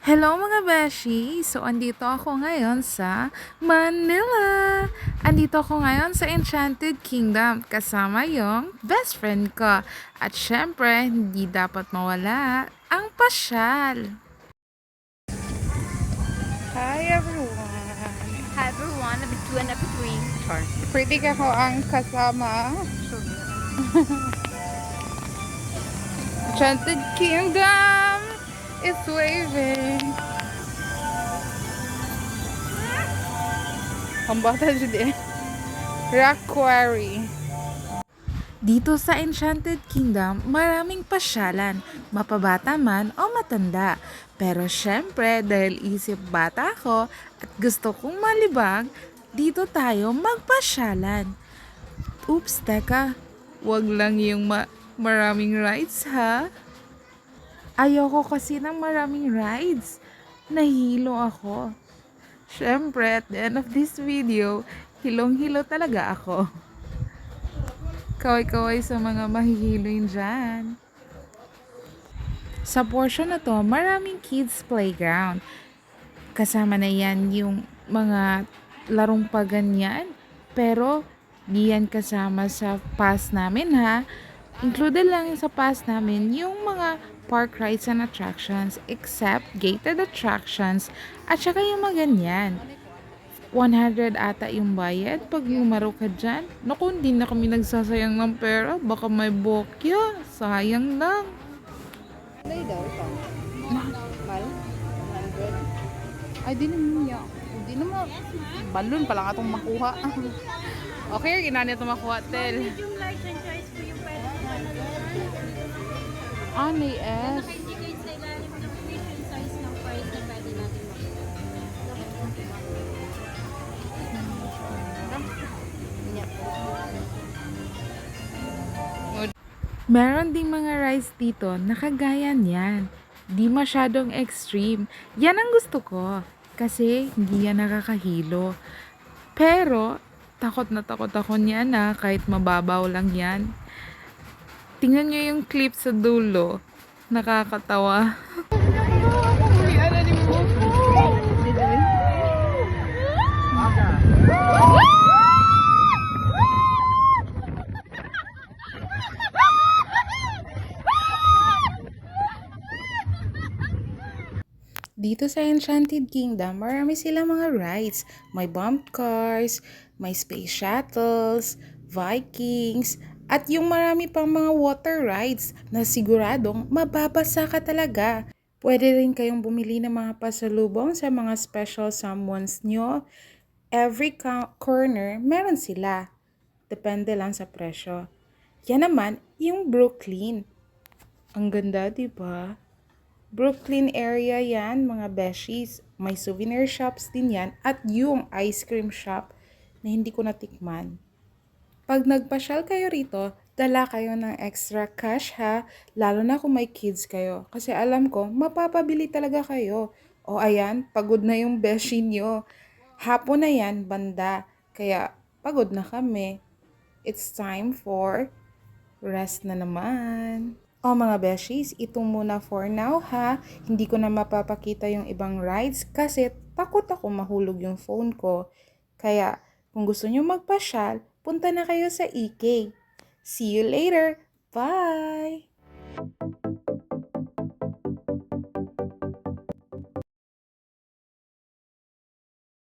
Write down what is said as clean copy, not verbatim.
Hello mga beshi! So, andito ako ngayon sa Manila. Andito ako ngayon sa Enchanted Kingdom kasama yung best friend ko. At syempre, hindi dapat mawala ang pasyal. Hi everyone! Hi everyone, number 2 and number 3. Char. Pretty ka ko ang kasama. Enchanted Kingdom is waving. Ang bata dyan eh. Rock Quarry. Dito sa Enchanted Kingdom, maraming pasyalan, mapabata man o matanda. Pero syempre, dahil isip bata ako at gusto kong malibag, dito tayo magpasyalan. Oops, teka, wag lang yung maraming rides ha. Ayoko kasi ng maraming rides. Nahilo ako. Syempre, at the end of this video, hilong-hilo talaga ako. Kaway-kaway sa mga mahihiloin dyan. Sa portion na to, maraming kids playground. Kasama na yan yung mga larong paganyan. Pero, di yan kasama sa pass namin ha. Included lang sa pass namin yung mga park rides and attractions except gated attractions at saka yung mga ganyan. 100 ata yung bayad pag lumaro ka dyan. Naku, hindi na kami nagsasayang ng pera. Baka may bokya. Sayang lang. Play daw ito. Mal? 100. Ay, di naman niya. Di naman. Balon pa lang atong makuha. Okay, ginani itong makuha, tel. Yung like and choice po yung pwede po Ano yes. naka-indicate sa ilalim ng vision size ng price na pwede natin Meron ding mga rides dito na kagaya niyan. Di masyadong extreme. Yan ang gusto ko. Kasi hindi yan nakakahilo. Pero, takot na takot ako niyan na kahit mababaw lang yan. Tingnan nyo yung clip sa dulo. Nakakatawa. Dito sa Enchanted Kingdom, marami silang mga rides. May bumped cars, may space shuttles, Vikings, at yung marami pang mga water rides na siguradong mababasa ka talaga. Pwede rin kayong bumili ng mga pasalubong sa mga special someones nyo. Every corner, meron sila. Depende lang sa presyo. Yan naman, yung Brooklyn. Ang ganda, di ba? Brooklyn area yan, mga beshies. May souvenir shops din yan at yung ice cream shop na hindi ko natikman. Pag nagpasyal kayo rito, dala kayo ng extra cash ha, lalo na kung may kids kayo. Kasi alam ko, mapapabili talaga kayo. O ayan, pagod na yung beshi nyo. Hapon na yan, banda. Kaya pagod na kami. It's time for rest na naman. O mga beshies, ito muna for now ha. Hindi ko na mapapakita yung ibang rides kasi takot ako mahulog yung phone ko. Kaya kung gusto nyo magpasyal, punta na kayo sa EK. See you later! Bye!